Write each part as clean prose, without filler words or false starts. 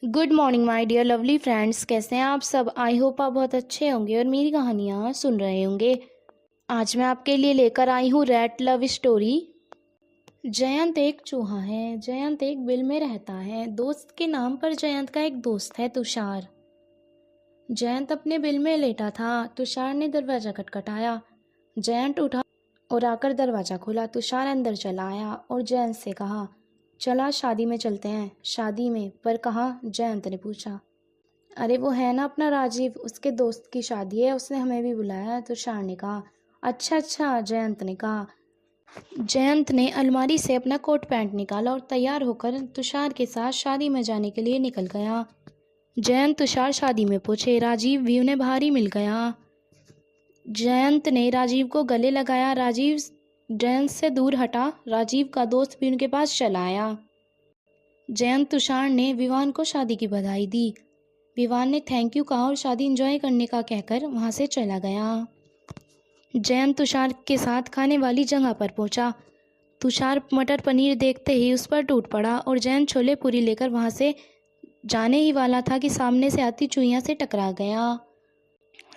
Good morning my dear lovely friends, कैसे हैं आप सब। आई होप आप बहुत अच्छे होंगे और मेरी कहानियाँ सुन रहे होंगे। आज मैं आपके लिए लेकर आई हूँ रैट लव स्टोरी। जयंत एक चूहा है। जयंत एक बिल में रहता है। दोस्त के नाम पर जयंत का एक दोस्त है, तुषार। जयंत अपने बिल में लेटा था। तुषार ने दरवाज़ा खटखटाया। जयंत उठा और आकर दरवाज़ा खोला। तुषार अंदर चला आया और जयंत से कहा, चला शादी में चलते हैं। शादी में? पर कहाँ? जयंत ने पूछा। अरे वो है ना अपना राजीव, उसके दोस्त की शादी है, उसने हमें भी बुलाया है। तुषार ने कहा। अच्छा अच्छा, जयंत ने कहा। जयंत ने अलमारी से अपना कोट पैंट निकाला और तैयार होकर तुषार के साथ शादी में जाने के लिए निकल गया। जयंत तुषार शादी में पहुंचे। राजीव भी उन्हें भारी मिल गया। जयंत ने राजीव को गले लगाया। राजीव जयंत से दूर हटा। राजीव का दोस्त भी उनके पास चला आया। जयंत तुषार ने विवान को शादी की बधाई दी। विवान ने थैंक यू कहा और शादी एंजॉय करने का कहकर वहां से चला गया। जयंत तुषार के साथ खाने वाली जगह पर पहुंचा। तुषार मटर पनीर देखते ही उस पर टूट पड़ा और जयंत छोले पूरी लेकर वहां से जाने ही वाला था कि सामने से आती चुईया से टकरा गया।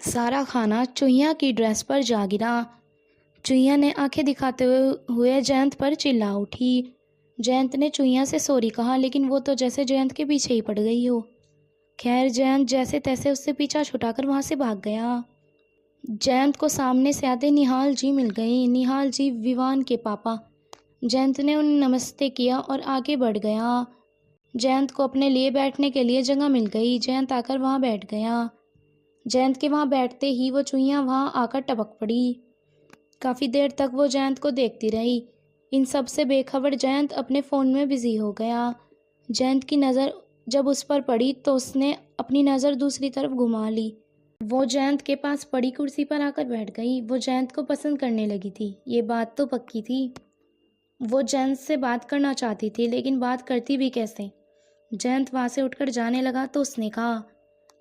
सारा खाना चुईया की ड्रेस पर जा गिरा। चुईया ने आंखें दिखाते हुए जयंत पर चिल्ला उठी। जयंत ने चुईया से सॉरी कहा, लेकिन वो तो जैसे जयंत के पीछे ही पड़ गई हो। खैर, जयंत जैसे तैसे उससे पीछा छुटाकर वहां से भाग गया। जयंत को सामने से आते निहाल जी मिल गए। निहाल जी विवान के पापा। जयंत ने उन्हें नमस्ते किया और आगे बढ़ गया। जयंत को अपने लिए बैठने के लिए जगह मिल गई। जयंत आकर वहां बैठ गया। जयंत के वहां बैठते ही वो चुईया वहां आकर टपक पड़ी। काफ़ी देर तक वो जयंत को देखती रही। इन सब से बेखबर जयंत अपने फ़ोन में बिजी हो गया। जयंत की नज़र जब उस पर पड़ी तो उसने अपनी नज़र दूसरी तरफ घुमा ली। वो जयंत के पास पड़ी कुर्सी पर आकर बैठ गई। वो जयंत को पसंद करने लगी थी, ये बात तो पक्की थी। वो जयंत से बात करना चाहती थी, लेकिन बात करती भी कैसे। जयंत वहाँ से उठकर जाने लगा तो उसने कहा,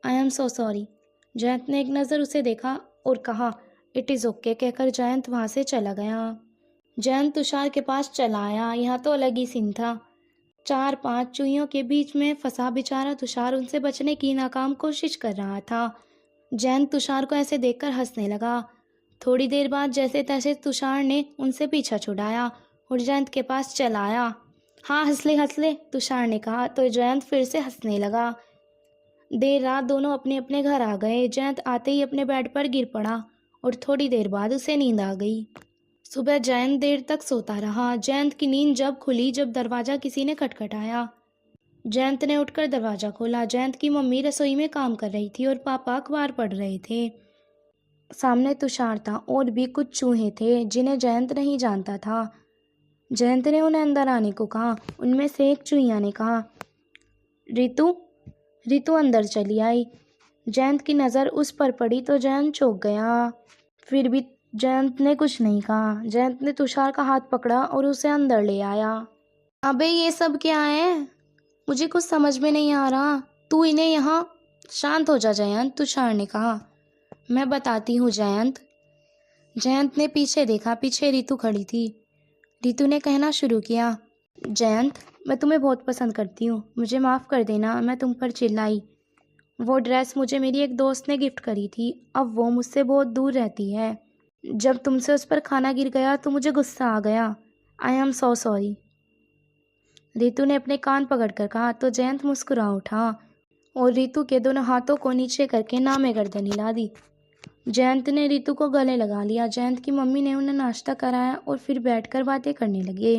I am so sorry. Jayant ने एक नज़र उसे देखा और कहा, इट इज़ ओके कहकर जयंत वहाँ से चला गया। जयंत तुषार के पास चला आया। यहाँ तो अलग ही सीन था। 4-5 चुईयों के बीच में फंसा बेचारा तुषार उनसे बचने की नाकाम कोशिश कर रहा था। जयंत तुषार को ऐसे देखकर हंसने लगा। थोड़ी देर बाद जैसे तैसे तुषार ने उनसे पीछा छुड़ाया और जयंत के पास चला आया। हाँ, हंस ले, तुषार ने कहा तो जयंत फिर से हंसने लगा। देर रात दोनों अपने अपने घर आ गए। जयंत आते ही अपने बेड पर गिर पड़ा और थोड़ी देर बाद उसे नींद आ गई। सुबह जयंत देर तक सोता रहा। जयंत की नींद जब खुली जब दरवाज़ा किसी ने खटखटाया। जयंत ने उठकर दरवाज़ा खोला। जयंत की मम्मी रसोई में काम कर रही थी और पापा अखबार पढ़ रहे थे। सामने तुषार था और भी कुछ चूहे थे जिन्हें जयंत नहीं जानता था। जयंत ने उन्हें अंदर आने को कहा। उनमें से एक चूहिया ने कहा, रितु। रितु अंदर चली आई। जयंत की नज़र उस पर पड़ी तो जयंत चौंक गया। फिर भी जयंत ने कुछ नहीं कहा। जयंत ने तुषार का हाथ पकड़ा और उसे अंदर ले आया। अबे ये सब क्या है? मुझे कुछ समझ में नहीं आ रहा। तू इन्हें यहाँ। शांत हो जा जयंत, तुषार ने कहा। मैं बताती हूँ जयंत। जयंत ने पीछे देखा। पीछे रितु खड़ी थी। रितु ने कहना शुरू किया, जयंत, मैं तुम्हें बहुत पसंद करती हूँ, मुझे माफ़ कर देना, मैं तुम पर चिल्लाई। वो ड्रेस मुझे मेरी एक दोस्त ने गिफ्ट करी थी। अब वो मुझसे बहुत दूर रहती है। जब तुमसे उस पर खाना गिर गया तो मुझे गुस्सा आ गया। I am so sorry. Ritu ने अपने कान पकड़कर कहा तो जयंत मुस्कुरा उठा और रितु के दोनों हाथों को नीचे करके नामे गर्दन हिला दी। जयंत ने रितु को गले लगा लिया। जयंत की मम्मी ने उन्हें नाश्ता कराया और फिर बैठकर बातें करने लगे।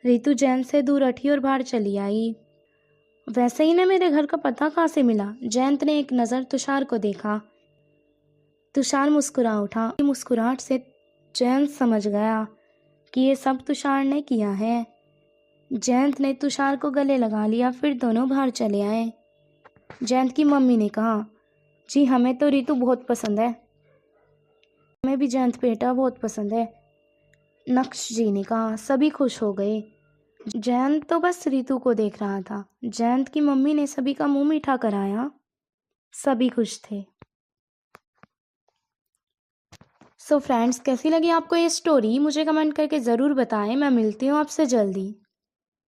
रितु जयंत से दूर हटी और बाहर चली आई। वैसे ही ना मेरे घर का पता कहाँ से मिला? जयंत ने एक नज़र तुषार को देखा। तुषार मुस्कुरा उठा। मुस्कुराहट से जयंत समझ गया कि ये सब तुषार ने किया है। जयंत ने तुषार को गले लगा लिया। फिर दोनों बाहर चले आए। जयंत की मम्मी ने कहा, जी हमें तो रितु बहुत पसंद है। हमें भी जयंत बेटा बहुत पसंद है, नक्श जी ने कहा। सभी खुश हो गए। जयंत तो बस रितु को देख रहा था। जयंत की मम्मी ने सभी का मुंह मीठा कराया। सभी खुश थे। सो फ्रेंड्स, कैसी लगी आपको ये स्टोरी? मुझे कमेंट करके ज़रूर बताएं। मैं मिलती हूँ आपसे जल्दी।